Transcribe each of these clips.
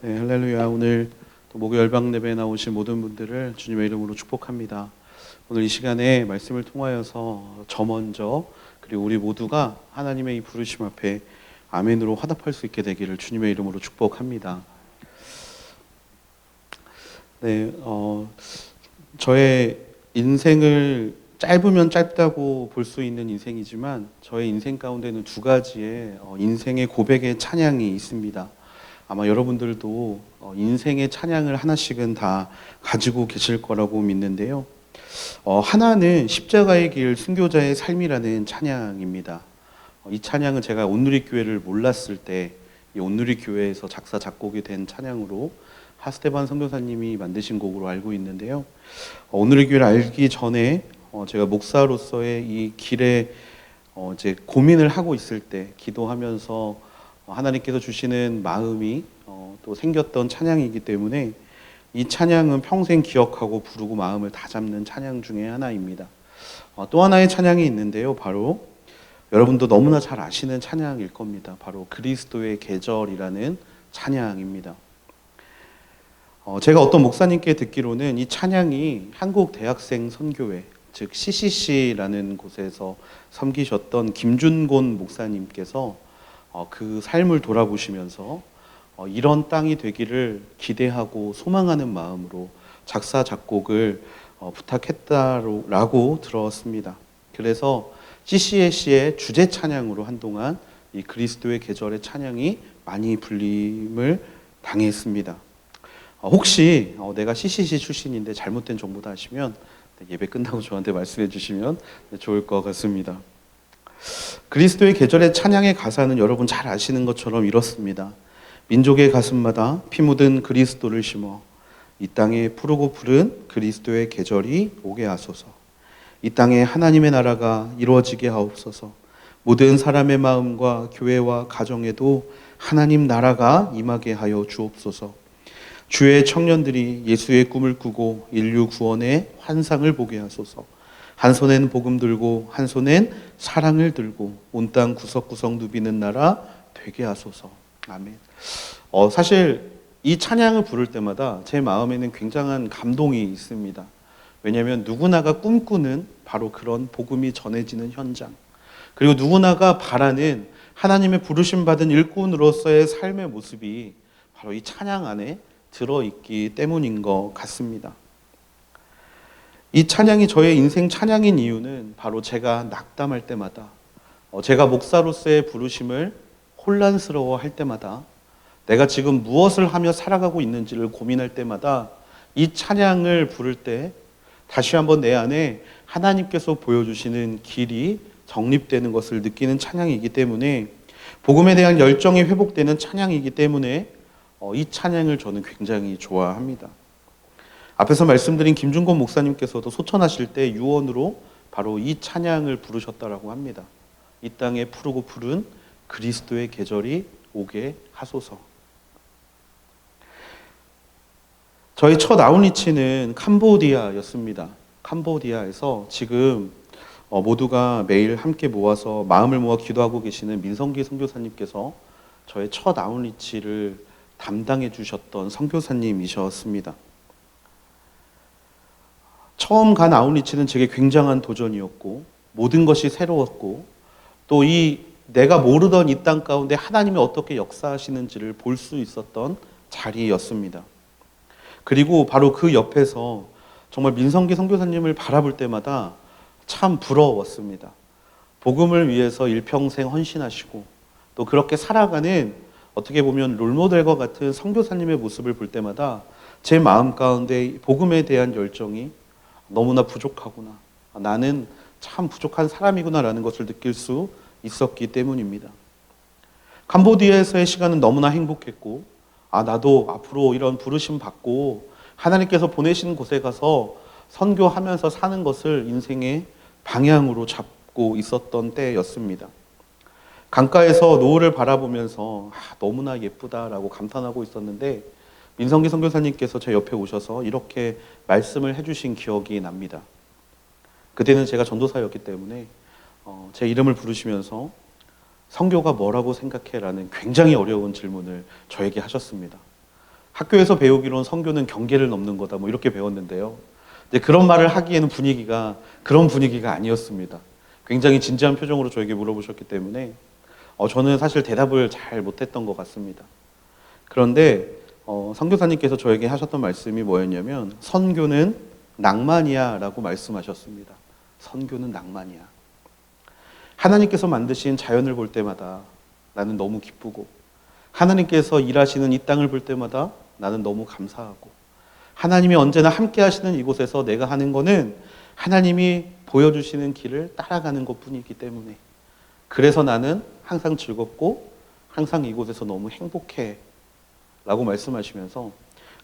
네, 할렐루야. 오늘 또 목요 열방 예배에 나오신 모든 분들을 주님의 이름으로 축복합니다. 오늘 이 시간에 말씀을 통하여서 저 먼저 그리고 우리 모두가 하나님의 이 부르심 앞에 아멘으로 화답할 수 있게 되기를 주님의 이름으로 축복합니다. 네, 저의 인생을 짧으면 짧다고 볼 수 있는 인생이지만 저의 인생 가운데는 두 가지의 인생의 고백의 찬양이 있습니다. 아마 여러분들도 인생의 찬양을 하나씩은 다 가지고 계실 거라고 믿는데요. 하나는 십자가의 길 순교자의 삶이라는 찬양입니다. 이 찬양은 제가 온누리교회를 몰랐을 때 이 온누리교회에서 작사 작곡이 된 찬양으로 하스테반 선교사님이 만드신 곡으로 알고 있는데요. 온누리교회를 알기 전에 제가 목사로서의 이 길에 이제 고민을 하고 있을 때 기도하면서 하나님께서 주시는 마음이 또 생겼던 찬양이기 때문에 이 찬양은 평생 기억하고 부르고 마음을 다잡는 찬양 중에 하나입니다. 또 하나의 찬양이 있는데요. 바로 여러분도 너무나 잘 아시는 찬양일 겁니다. 바로 그리스도의 계절이라는 찬양입니다. 제가 어떤 목사님께 듣기로는 이 찬양이 한국 대학생 선교회, 즉 CCC라는 곳에서 섬기셨던 김준곤 목사님께서 그 삶을 돌아보시면서 이런 땅이 되기를 기대하고 소망하는 마음으로 작사 작곡을 부탁했다라고 들었습니다. 그래서 CCC의 주제 찬양으로 한동안 이 그리스도의 계절의 찬양이 많이 불림을 당했습니다. 혹시 내가 CCC 출신인데 잘못된 정보다 하시면 예배 끝나고 저한테 말씀해 주시면 좋을 것 같습니다. 그리스도의 계절의 찬양의 가사는 여러분 잘 아시는 것처럼 이렇습니다. 민족의 가슴마다 피 묻은 그리스도를 심어 이 땅에 푸르고 푸른 그리스도의 계절이 오게 하소서. 이 땅에 하나님의 나라가 이루어지게 하옵소서. 모든 사람의 마음과 교회와 가정에도 하나님 나라가 임하게 하여 주옵소서. 주의 청년들이 예수의 꿈을 꾸고 인류 구원의 환상을 보게 하소서. 한 손엔 복음 들고 한 손엔 사랑을 들고 온 땅 구석구석 누비는 나라 되게 하소서. 아멘. 사실 이 찬양을 부를 때마다 제 마음에는 굉장한 감동이 있습니다. 왜냐하면 누구나가 꿈꾸는 바로 그런 복음이 전해지는 현장, 그리고 누구나가 바라는 하나님의 부르심 받은 일꾼으로서의 삶의 모습이 바로 이 찬양 안에 들어있기 때문인 것 같습니다. 이 찬양이 저의 인생 찬양인 이유는 바로 제가 낙담할 때마다, 제가 목사로서의 부르심을 혼란스러워 할 때마다, 내가 지금 무엇을 하며 살아가고 있는지를 고민할 때마다 이 찬양을 부를 때 다시 한번 내 안에 하나님께서 보여주시는 길이 정립되는 것을 느끼는 찬양이기 때문에, 복음에 대한 열정이 회복되는 찬양이기 때문에 이 찬양을 저는 굉장히 좋아합니다. 앞에서 말씀드린 김준곤 목사님께서도 소천하실 때 유언으로 바로 이 찬양을 부르셨다라고 합니다. 이 땅에 푸르고 푸른 그리스도의 계절이 오게 하소서. 저희 첫 아웃리치는 캄보디아였습니다. 캄보디아에서 지금 모두가 매일 함께 모아서 마음을 모아 기도하고 계시는 민성기 선교사님께서 저의 첫 아웃리치를 담당해 주셨던 선교사님이셨습니다. 처음 간 아웃리치는 제게 굉장한 도전이었고 모든 것이 새로웠고 또 내가 모르던 이 땅 가운데 하나님이 어떻게 역사하시는지를 볼 수 있었던 자리였습니다. 그리고 바로 그 옆에서 정말 민성기 선교사님을 바라볼 때마다 참 부러웠습니다. 복음을 위해서 일평생 헌신하시고 또 그렇게 살아가는 어떻게 보면 롤모델과 같은 선교사님의 모습을 볼 때마다 제 마음 가운데 복음에 대한 열정이 너무나 부족하구나, 나는 참 부족한 사람이구나라는 것을 느낄 수 있었기 때문입니다. 캄보디아에서의 시간은 너무나 행복했고, 나도 앞으로 이런 부르심 받고 하나님께서 보내시는 곳에 가서 선교하면서 사는 것을 인생의 방향으로 잡고 있었던 때였습니다. 강가에서 노을을 바라보면서 너무나 예쁘다라고 감탄하고 있었는데 민성기 선교사님께서 제 옆에 오셔서 이렇게 말씀을 해주신 기억이 납니다. 그때는 제가 전도사였기 때문에 제 이름을 부르시면서 선교가 뭐라고 생각해? 라는 굉장히 어려운 질문을 저에게 하셨습니다. 학교에서 배우기로는 선교는 경계를 넘는 거다 뭐 이렇게 배웠는데요. 근데 그런 말을 하기에는 그런 분위기가 아니었습니다. 굉장히 진지한 표정으로 저에게 물어보셨기 때문에 저는 사실 대답을 잘 못했던 것 같습니다. 그런데 선교사님께서 저에게 하셨던 말씀이 뭐였냐면 선교는 낭만이야 라고 말씀하셨습니다. 선교는 낭만이야. 하나님께서 만드신 자연을 볼 때마다 나는 너무 기쁘고, 하나님께서 일하시는 이 땅을 볼 때마다 나는 너무 감사하고, 하나님이 언제나 함께 하시는 이곳에서 내가 하는 거는 하나님이 보여주시는 길을 따라가는 것뿐이기 때문에, 그래서 나는 항상 즐겁고 항상 이곳에서 너무 행복해 라고 말씀하시면서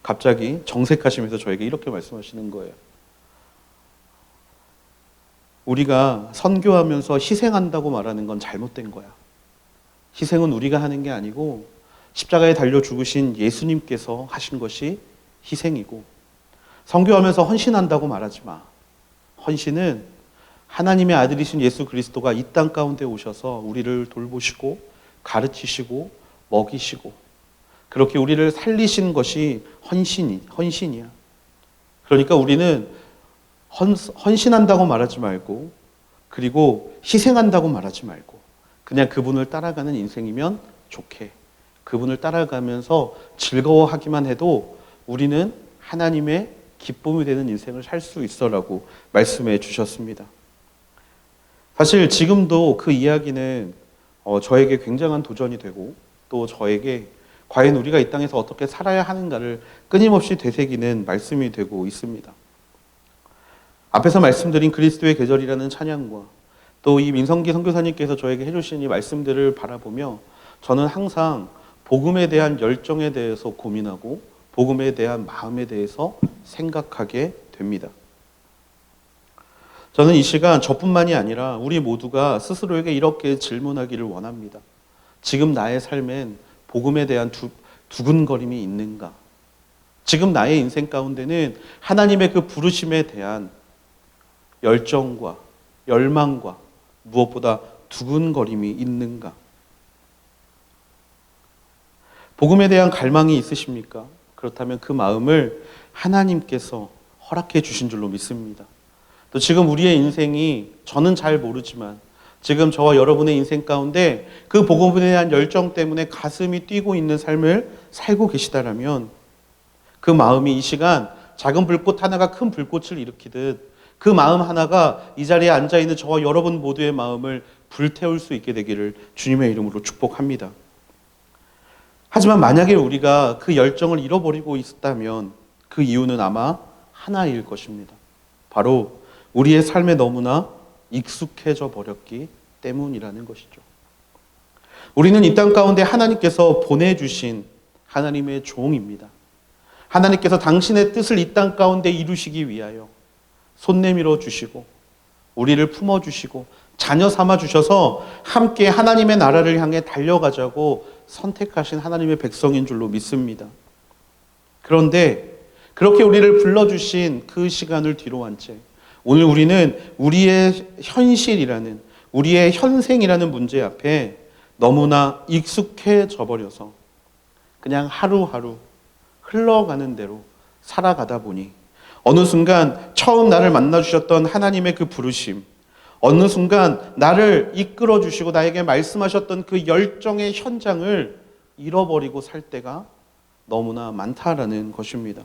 갑자기 정색하시면서 저에게 이렇게 말씀하시는 거예요. 우리가 선교하면서 희생한다고 말하는 건 잘못된 거야. 희생은 우리가 하는 게 아니고 십자가에 달려 죽으신 예수님께서 하신 것이 희생이고, 선교하면서 헌신한다고 말하지 마. 헌신은 하나님의 아들이신 예수 그리스도가 이 땅 가운데 오셔서 우리를 돌보시고 가르치시고 먹이시고 그렇게 우리를 살리신 것이 헌신이야. 그러니까 우리는 헌신한다고 말하지 말고, 그리고 희생한다고 말하지 말고, 그냥 그분을 따라가는 인생이면 좋게, 그분을 따라가면서 즐거워하기만 해도 우리는 하나님의 기쁨이 되는 인생을 살 수 있어라고 말씀해 주셨습니다. 사실 지금도 그 이야기는 저에게 굉장한 도전이 되고, 또 저에게 과연 우리가 이 땅에서 어떻게 살아야 하는가를 끊임없이 되새기는 말씀이 되고 있습니다. 앞에서 말씀드린 그리스도의 계절이라는 찬양과 또 이 민성기 선교사님께서 저에게 해주신 이 말씀들을 바라보며 저는 항상 복음에 대한 열정에 대해서 고민하고 복음에 대한 마음에 대해서 생각하게 됩니다. 저는 이 시간 저뿐만이 아니라 우리 모두가 스스로에게 이렇게 질문하기를 원합니다. 지금 나의 삶엔 복음에 대한 두근거림이 있는가? 지금 나의 인생 가운데는 하나님의 그 부르심에 대한 열정과 열망과 무엇보다 두근거림이 있는가? 복음에 대한 갈망이 있으십니까? 그렇다면 그 마음을 하나님께서 허락해 주신 줄로 믿습니다. 또 지금 우리의 인생이, 저는 잘 모르지만 지금 저와 여러분의 인생 가운데 그 복음에 대한 열정 때문에 가슴이 뛰고 있는 삶을 살고 계시다라면 그 마음이 이 시간 작은 불꽃 하나가 큰 불꽃을 일으키듯 그 마음 하나가 이 자리에 앉아있는 저와 여러분 모두의 마음을 불태울 수 있게 되기를 주님의 이름으로 축복합니다. 하지만 만약에 우리가 그 열정을 잃어버리고 있었다면 그 이유는 아마 하나일 것입니다. 바로 우리의 삶에 너무나 익숙해져 버렸기 때문이라는 것이죠. 우리는 이 땅 가운데 하나님께서 보내주신 하나님의 종입니다. 하나님께서 당신의 뜻을 이 땅 가운데 이루시기 위하여 손 내밀어 주시고 우리를 품어주시고 자녀 삼아 주셔서 함께 하나님의 나라를 향해 달려가자고 선택하신 하나님의 백성인 줄로 믿습니다. 그런데 그렇게 우리를 불러주신 그 시간을 뒤로 한 채 오늘 우리는 우리의 현실이라는, 우리의 현생이라는 문제 앞에 너무나 익숙해져 버려서 그냥 하루하루 흘러가는 대로 살아가다 보니 어느 순간 처음 나를 만나주셨던 하나님의 그 부르심, 어느 순간 나를 이끌어 주시고 나에게 말씀하셨던 그 열정의 현장을 잃어버리고 살 때가 너무나 많다라는 것입니다.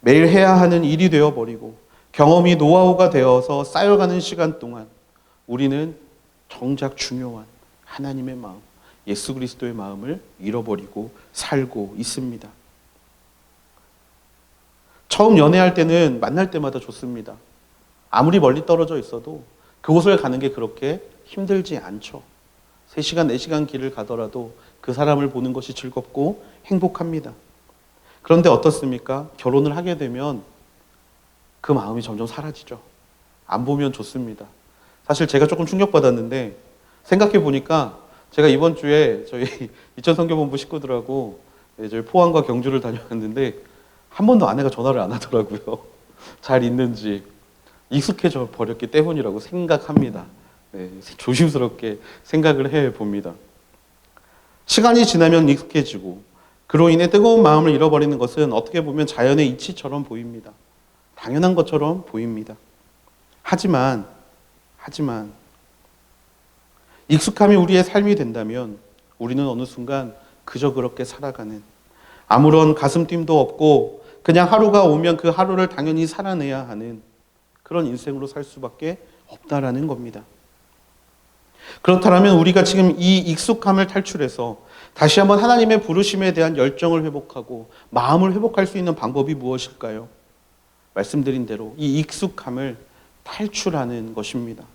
매일 해야 하는 일이 되어버리고 경험이 노하우가 되어서 쌓여가는 시간 동안 우리는 정작 중요한 하나님의 마음, 예수 그리스도의 마음을 잃어버리고 살고 있습니다. 처음 연애할 때는 만날 때마다 좋습니다. 아무리 멀리 떨어져 있어도 그곳을 가는 게 그렇게 힘들지 않죠. 3시간, 4시간 길을 가더라도 그 사람을 보는 것이 즐겁고 행복합니다. 그런데 어떻습니까? 결혼을 하게 되면 그 마음이 점점 사라지죠. 안 보면 좋습니다. 사실 제가 조금 충격받았는데 생각해 보니까 제가 이번 주에 저희 이천선교본부 식구들하고 저희 포항과 경주를 다녀왔는데 한 번도 아내가 전화를 안 하더라고요. 잘 있는지. 익숙해져 버렸기 때문이라고 생각합니다. 네, 조심스럽게 생각을 해봅니다. 시간이 지나면 익숙해지고 그로 인해 뜨거운 마음을 잃어버리는 것은 어떻게 보면 자연의 이치처럼 보입니다. 당연한 것처럼 보입니다. 하지만 익숙함이 우리의 삶이 된다면 우리는 어느 순간 그저 그렇게 살아가는, 아무런 가슴뛴도 없고 그냥 하루가 오면 그 하루를 당연히 살아내야 하는 그런 인생으로 살 수밖에 없다라는 겁니다. 그렇다면 우리가 지금 이 익숙함을 탈출해서 다시 한번 하나님의 부르심에 대한 열정을 회복하고 마음을 회복할 수 있는 방법이 무엇일까요? 말씀드린 대로 이 익숙함을 탈출하는 것입니다.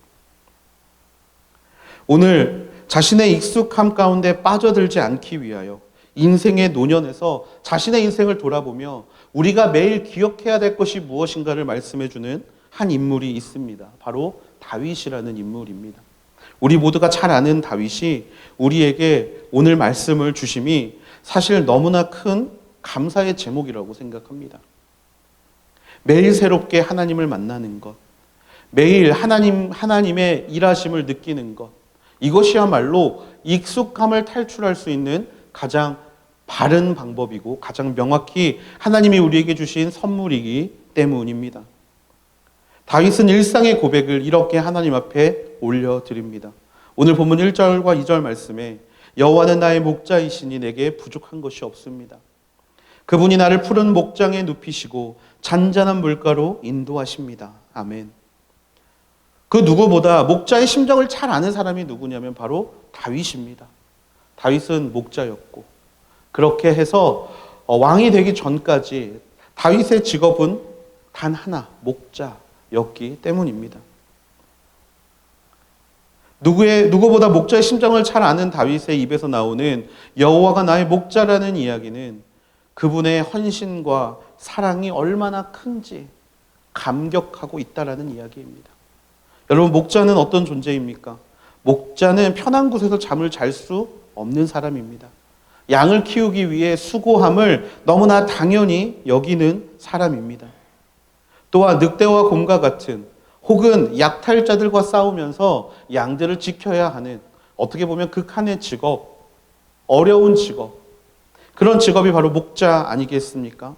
오늘 자신의 익숙함 가운데 빠져들지 않기 위하여 인생의 노년에서 자신의 인생을 돌아보며 우리가 매일 기억해야 될 것이 무엇인가를 말씀해주는 한 인물이 있습니다. 바로 다윗이라는 인물입니다. 우리 모두가 잘 아는 다윗이 우리에게 오늘 말씀을 주심이 사실 너무나 큰 감사의 제목이라고 생각합니다. 매일 새롭게 하나님을 만나는 것, 매일 하나님의 일하심을 느끼는 것, 이것이야말로 익숙함을 탈출할 수 있는 가장 바른 방법이고 가장 명확히 하나님이 우리에게 주신 선물이기 때문입니다. 다윗은 일상의 고백을 이렇게 하나님 앞에 올려드립니다. 오늘 본문 1절과 2절 말씀에 여호와는 나의 목자이시니 내게 부족한 것이 없습니다. 그분이 나를 푸른 목장에 눕히시고 잔잔한 물가로 인도하십니다. 아멘. 그 누구보다 목자의 심정을 잘 아는 사람이 누구냐면 바로 다윗입니다. 다윗은 목자였고 그렇게 해서 왕이 되기 전까지 다윗의 직업은 단 하나, 목자였기 때문입니다. 누구보다 목자의 심정을 잘 아는 다윗의 입에서 나오는 여호와가 나의 목자라는 이야기는 그분의 헌신과 사랑이 얼마나 큰지 감격하고 있다라는 이야기입니다. 여러분, 목자는 어떤 존재입니까? 목자는 편한 곳에서 잠을 잘 수 없는 사람입니다. 양을 키우기 위해 수고함을 너무나 당연히 여기는 사람입니다. 또한 늑대와 곰과 같은 혹은 약탈자들과 싸우면서 양들을 지켜야 하는 어떻게 보면 극한의 직업, 어려운 직업, 그런 직업이 바로 목자 아니겠습니까?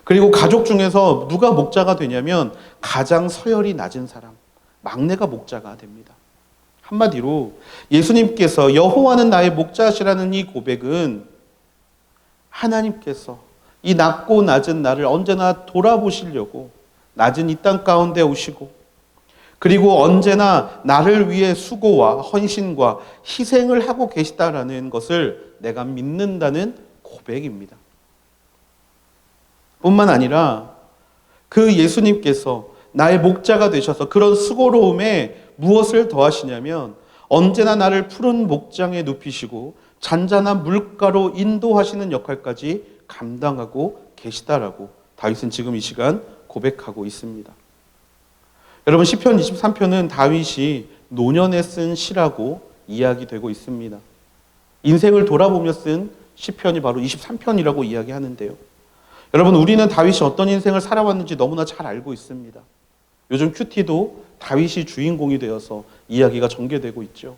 그리고 가족 중에서 누가 목자가 되냐면 가장 서열이 낮은 사람, 막내가 목자가 됩니다. 한마디로 예수님께서 여호와는 나의 목자시라는 이 고백은 하나님께서 이 낮고 낮은 나를 언제나 돌아보시려고 낮은 이 땅 가운데 오시고 그리고 언제나 나를 위해 수고와 헌신과 희생을 하고 계시다라는 것을 내가 믿는다는 고백입니다. 뿐만 아니라 그 예수님께서 나의 목자가 되셔서 그런 수고로움에 무엇을 더하시냐면 언제나 나를 푸른 목장에 눕히시고 잔잔한 물가로 인도하시는 역할까지 감당하고 계시다라고 다윗은 지금 이 시간 고백하고 있습니다. 여러분, 시편 23편은 다윗이 노년에 쓴 시라고 이야기되고 있습니다. 인생을 돌아보며 쓴 시편이 바로 23편이라고 이야기하는데요. 여러분, 우리는 다윗이 어떤 인생을 살아왔는지 너무나 잘 알고 있습니다. 요즘 큐티도 다윗이 주인공이 되어서 이야기가 전개되고 있죠.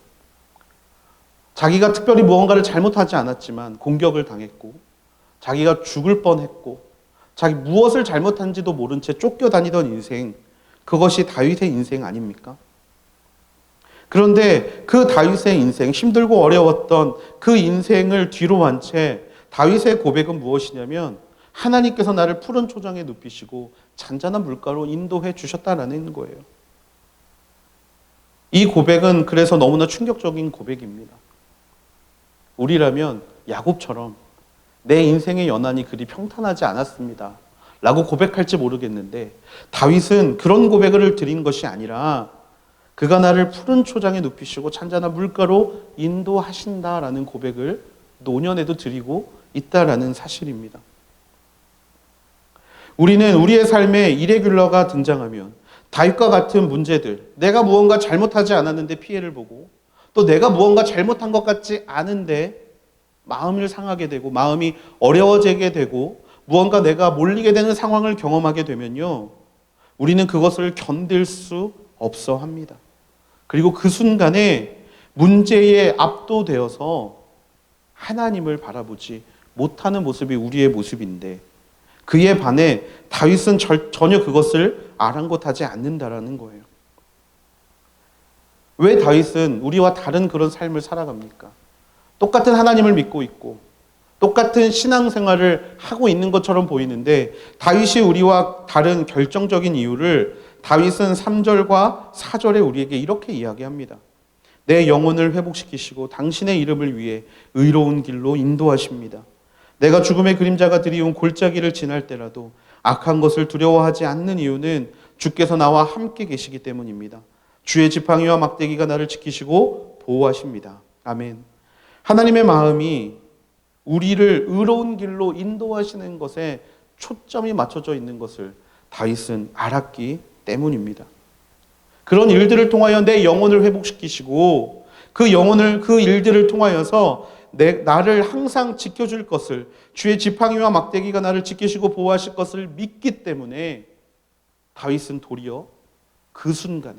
자기가 특별히 무언가를 잘못하지 않았지만 공격을 당했고 자기가 죽을 뻔했고 자기 무엇을 잘못한지도 모른 채 쫓겨다니던 인생, 그것이 다윗의 인생 아닙니까? 그런데 그 다윗의 인생, 힘들고 어려웠던 그 인생을 뒤로 한 채 다윗의 고백은 무엇이냐면 하나님께서 나를 푸른 초장에 눕히시고 잔잔한 물가로 인도해 주셨다라는 거예요. 이 고백은 그래서 너무나 충격적인 고백입니다. 우리라면 야곱처럼 내 인생의 연한이 그리 평탄하지 않았습니다 라고 고백할지 모르겠는데 다윗은 그런 고백을 드린 것이 아니라 그가 나를 푸른 초장에 눕히시고 잔잔한 물가로 인도하신다라는 고백을 노년에도 드리고 있다라는 사실입니다. 우리는 우리의 삶에 이레귤러가 등장하면 다윗과 같은 문제들, 내가 무언가 잘못하지 않았는데 피해를 보고 또 내가 무언가 잘못한 것 같지 않은데 마음을 상하게 되고 마음이 어려워지게 되고 무언가 내가 몰리게 되는 상황을 경험하게 되면요, 우리는 그것을 견딜 수 없어 합니다. 그리고 그 순간에 문제에 압도되어서 하나님을 바라보지 못하는 모습이 우리의 모습인데, 그에 반해 다윗은 전혀 그것을 아랑곳하지 않는다라는 거예요. 왜 다윗은 우리와 다른 그런 삶을 살아갑니까? 똑같은 하나님을 믿고 있고 똑같은 신앙생활을 하고 있는 것처럼 보이는데, 다윗이 우리와 다른 결정적인 이유를 다윗은 3절과 4절에 우리에게 이렇게 이야기합니다. 내 영혼을 회복시키시고 당신의 이름을 위해 의로운 길로 인도하십니다. 내가 죽음의 그림자가 드리운 골짜기를 지날 때라도 악한 것을 두려워하지 않는 이유는 주께서 나와 함께 계시기 때문입니다. 주의 지팡이와 막대기가 나를 지키시고 보호하십니다. 아멘. 하나님의 마음이 우리를 의로운 길로 인도하시는 것에 초점이 맞춰져 있는 것을 다윗은 알았기 때문입니다. 그런 일들을 통하여 내 영혼을 회복시키시고 그 일들을 통하여서 나를 항상 지켜줄 것을, 주의 지팡이와 막대기가 나를 지키시고 보호하실 것을 믿기 때문에 다윗은 도리어 그 순간에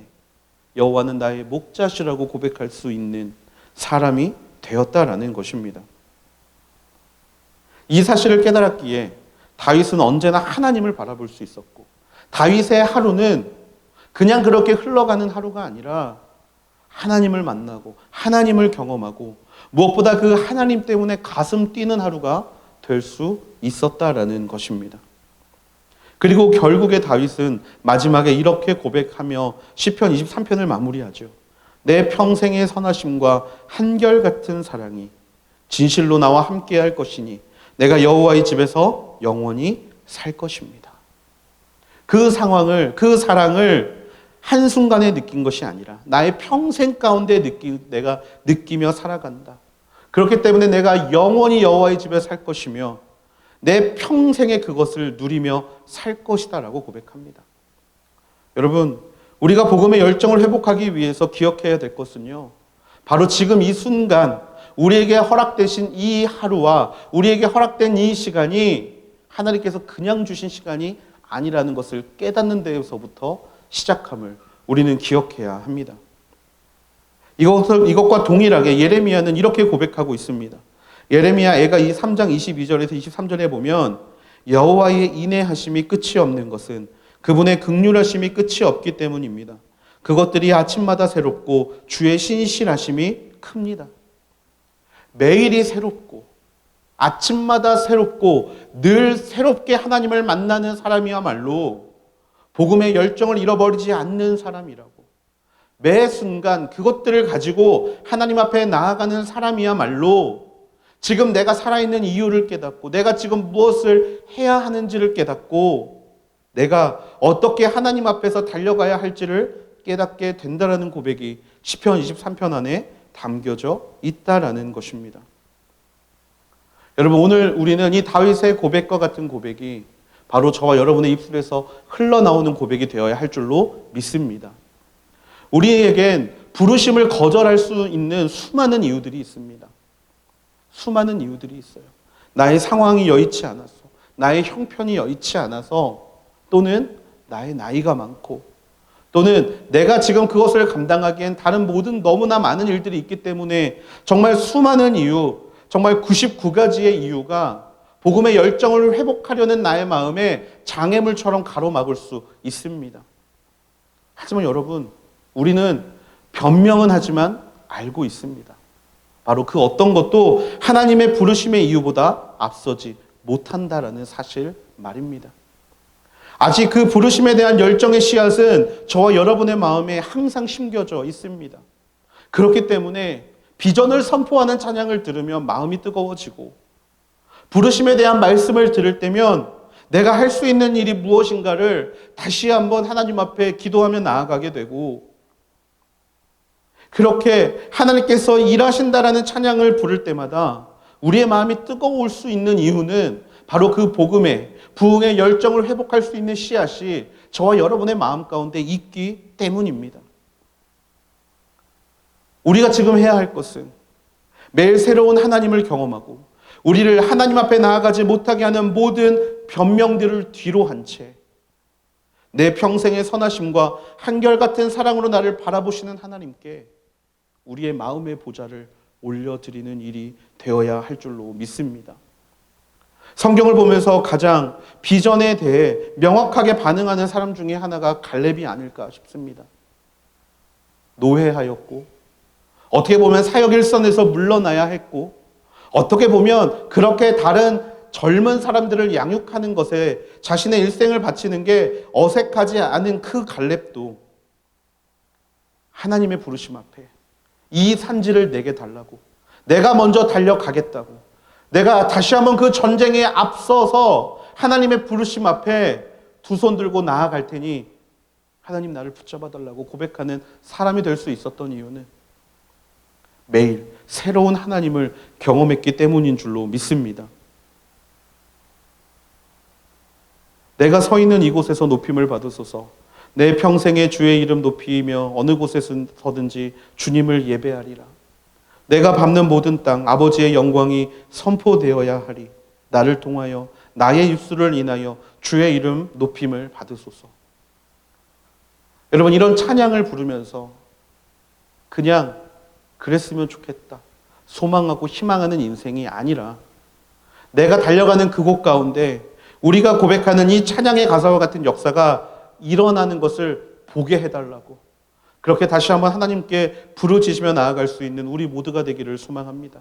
여호와는 나의 목자시라고 고백할 수 있는 사람이 되었다라는 것입니다. 이 사실을 깨달았기에 다윗은 언제나 하나님을 바라볼 수 있었고, 다윗의 하루는 그냥 그렇게 흘러가는 하루가 아니라 하나님을 만나고 하나님을 경험하고 무엇보다 그 하나님 때문에 가슴 뛰는 하루가 될 수 있었다라는 것입니다. 그리고 결국에 다윗은 마지막에 이렇게 고백하며 시편 23편을 마무리하죠. 내 평생의 선하심과 한결같은 사랑이 진실로 나와 함께할 것이니 내가 여호와의 집에서 영원히 살 것입니다. 그 상황을, 그 사랑을 한순간에 느낀 것이 아니라 나의 평생 가운데 내가 느끼며 살아간다. 그렇기 때문에 내가 영원히 여호와의 집에 살 것이며 내 평생에 그것을 누리며 살 것이다라고 고백합니다. 여러분, 우리가 복음의 열정을 회복하기 위해서 기억해야 될 것은요, 바로 지금 이 순간 우리에게 허락되신 이 하루와 우리에게 허락된 이 시간이 하나님께서 그냥 주신 시간이 아니라는 것을 깨닫는 데에서부터 시작함을 우리는 기억해야 합니다. 이것과 동일하게 예레미야는 이렇게 고백하고 있습니다. 예레미야가 이 3장 22절에서 23절에 보면 여호와의 인내하심이 끝이 없는 것은 그분의 긍휼하심이 끝이 없기 때문입니다. 그것들이 아침마다 새롭고 주의 신실하심이 큽니다. 매일이 새롭고 아침마다 새롭고 늘 새롭게 하나님을 만나는 사람이야말로 복음의 열정을 잃어버리지 않는 사람이라고, 매 순간 그것들을 가지고 하나님 앞에 나아가는 사람이야말로 지금 내가 살아있는 이유를 깨닫고 내가 지금 무엇을 해야 하는지를 깨닫고 내가 어떻게 하나님 앞에서 달려가야 할지를 깨닫게 된다라는 고백이 시편 23편 안에 담겨져 있다라는 것입니다. 여러분, 오늘 우리는 이 다윗의 고백과 같은 고백이 바로 저와 여러분의 입술에서 흘러나오는 고백이 되어야 할 줄로 믿습니다. 우리에겐 부르심을 거절할 수 있는 수많은 이유들이 있습니다. 수많은 이유들이 있어요. 나의 상황이 여의치 않아서, 나의 형편이 여의치 않아서, 또는 나의 나이가 많고, 또는 내가 지금 그것을 감당하기엔 다른 모든 너무나 많은 일들이 있기 때문에 정말 수많은 이유, 정말 99가지의 이유가 복음의 열정을 회복하려는 나의 마음에 장애물처럼 가로막을 수 있습니다. 하지만 여러분, 우리는 변명은 하지만 알고 있습니다. 바로 그 어떤 것도 하나님의 부르심의 이유보다 앞서지 못한다라는 사실 말입니다. 아직 그 부르심에 대한 열정의 씨앗은 저와 여러분의 마음에 항상 심겨져 있습니다. 그렇기 때문에 비전을 선포하는 찬양을 들으면 마음이 뜨거워지고, 부르심에 대한 말씀을 들을 때면 내가 할 수 있는 일이 무엇인가를 다시 한번 하나님 앞에 기도하며 나아가게 되고, 그렇게 하나님께서 일하신다라는 찬양을 부를 때마다 우리의 마음이 뜨거울 수 있는 이유는 바로 그 복음의 부흥의 열정을 회복할 수 있는 씨앗이 저와 여러분의 마음 가운데 있기 때문입니다. 우리가 지금 해야 할 것은 매일 새로운 하나님을 경험하고 우리를 하나님 앞에 나아가지 못하게 하는 모든 변명들을 뒤로 한 채 내 평생의 선하심과 한결같은 사랑으로 나를 바라보시는 하나님께 우리의 마음의 보좌를 올려드리는 일이 되어야 할 줄로 믿습니다. 성경을 보면서 가장 비전에 대해 명확하게 반응하는 사람 중에 하나가 갈렙이 아닐까 싶습니다. 노회하였고, 어떻게 보면 사역 일선에서 물러나야 했고, 어떻게 보면 그렇게 다른 젊은 사람들을 양육하는 것에 자신의 일생을 바치는 게 어색하지 않은 그 갈렙도 하나님의 부르심 앞에 이 산지를 내게 달라고, 내가 먼저 달려가겠다고, 내가 다시 한번 그 전쟁에 앞서서 하나님의 부르심 앞에 두 손 들고 나아갈 테니 하나님 나를 붙잡아 달라고 고백하는 사람이 될 수 있었던 이유는 매일 새로운 하나님을 경험했기 때문인 줄로 믿습니다. 내가 서 있는 이곳에서 높임을 받으소서. 내 평생에 주의 이름 높이며 어느 곳에 서든지 주님을 예배하리라. 내가 밟는 모든 땅 아버지의 영광이 선포되어야 하리. 나를 통하여 나의 입술을 인하여 주의 이름 높임을 받으소서. 여러분, 이런 찬양을 부르면서 그냥 그랬으면 좋겠다, 소망하고 희망하는 인생이 아니라 내가 달려가는 그곳 가운데 우리가 고백하는 이 찬양의 가사와 같은 역사가 일어나는 것을 보게 해달라고, 그렇게 다시 한번 하나님께 부르짖으며 나아갈 수 있는 우리 모두가 되기를 소망합니다.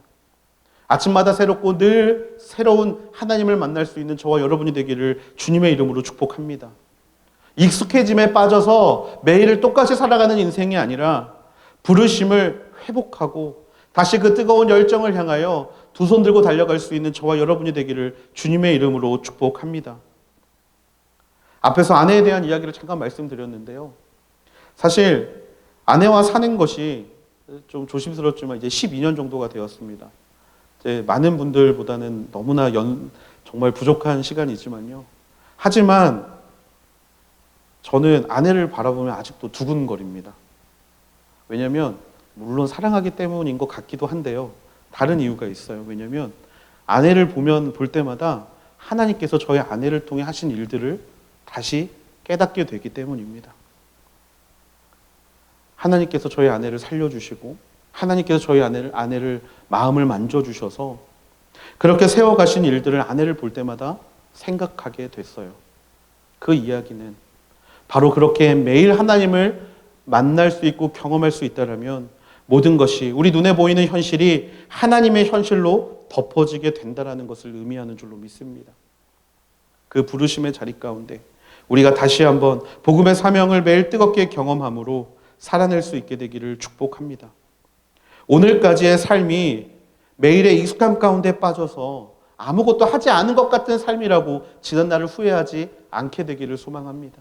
아침마다 새롭고 늘 새로운 하나님을 만날 수 있는 저와 여러분이 되기를 주님의 이름으로 축복합니다. 익숙해짐에 빠져서 매일을 똑같이 살아가는 인생이 아니라 부르심을 회복하고 다시 그 뜨거운 열정을 향하여 두 손 들고 달려갈 수 있는 저와 여러분이 되기를 주님의 이름으로 축복합니다. 앞에서 아내에 대한 이야기를 잠깐 말씀드렸는데요. 사실 아내와 사는 것이 좀 조심스럽지만 이제 12년 정도가 되었습니다. 이제 많은 분들보다는 너무나 정말 부족한 시간이지만요. 하지만 저는 아내를 바라보면 아직도 두근거립니다. 왜냐하면 물론 사랑하기 때문인 것 같기도 한데요. 다른 이유가 있어요. 왜냐하면 아내를 볼 때마다 하나님께서 저희 아내를 통해 하신 일들을 다시 깨닫게 되기 때문입니다. 하나님께서 저희 아내를 살려주시고 하나님께서 저희 아내를 마음을 만져주셔서 그렇게 세워가신 일들을 아내를 볼 때마다 생각하게 됐어요. 그 이야기는 바로 그렇게 매일 하나님을 만날 수 있고 경험할 수 있다면 모든 것이 우리 눈에 보이는 현실이 하나님의 현실로 덮어지게 된다는 것을 의미하는 줄로 믿습니다. 그 부르심의 자리 가운데 우리가 다시 한번 복음의 사명을 매일 뜨겁게 경험함으로 살아낼 수 있게 되기를 축복합니다. 오늘까지의 삶이 매일의 익숙함 가운데 빠져서 아무것도 하지 않은 것 같은 삶이라고 지난 날을 후회하지 않게 되기를 소망합니다.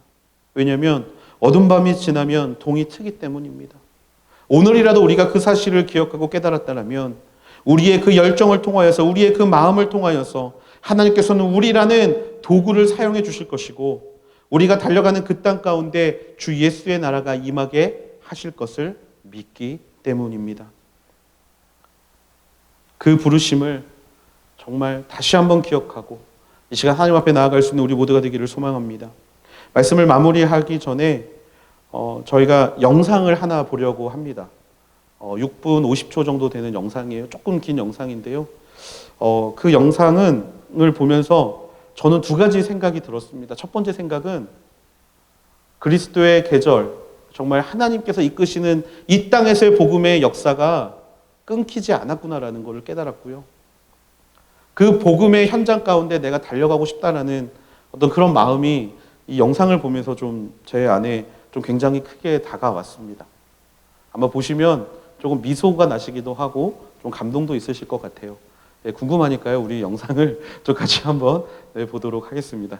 왜냐하면 어둠 밤이 지나면 동이 트기 때문입니다. 오늘이라도 우리가 그 사실을 기억하고 깨달았다면 우리의 그 열정을 통하여서 우리의 그 마음을 통하여서 하나님께서는 우리라는 도구를 사용해 주실 것이고 우리가 달려가는 그 땅 가운데 주 예수의 나라가 임하게 하실 것을 믿기 때문입니다. 그 부르심을 정말 다시 한번 기억하고 이 시간 하나님 앞에 나아갈 수 있는 우리 모두가 되기를 소망합니다. 말씀을 마무리하기 전에 저희가 영상을 하나 보려고 합니다. 6분 50초 정도 되는 영상이에요. 조금 긴 영상인데요. 그 영상을 보면서 저는 두 가지 생각이 들었습니다. 첫 번째 생각은 그리스도의 계절, 정말 하나님께서 이끄시는 이 땅에서의 복음의 역사가 끊기지 않았구나라는 것을 깨달았고요. 그 복음의 현장 가운데 내가 달려가고 싶다라는 어떤 그런 마음이 이 영상을 보면서 좀 제 안에 좀 굉장히 크게 다가왔습니다. 아마 보시면 조금 미소가 나시기도 하고 좀 감동도 있으실 것 같아요. 궁금하니까요. 우리 영상을 좀 같이 한번 보도록 하겠습니다.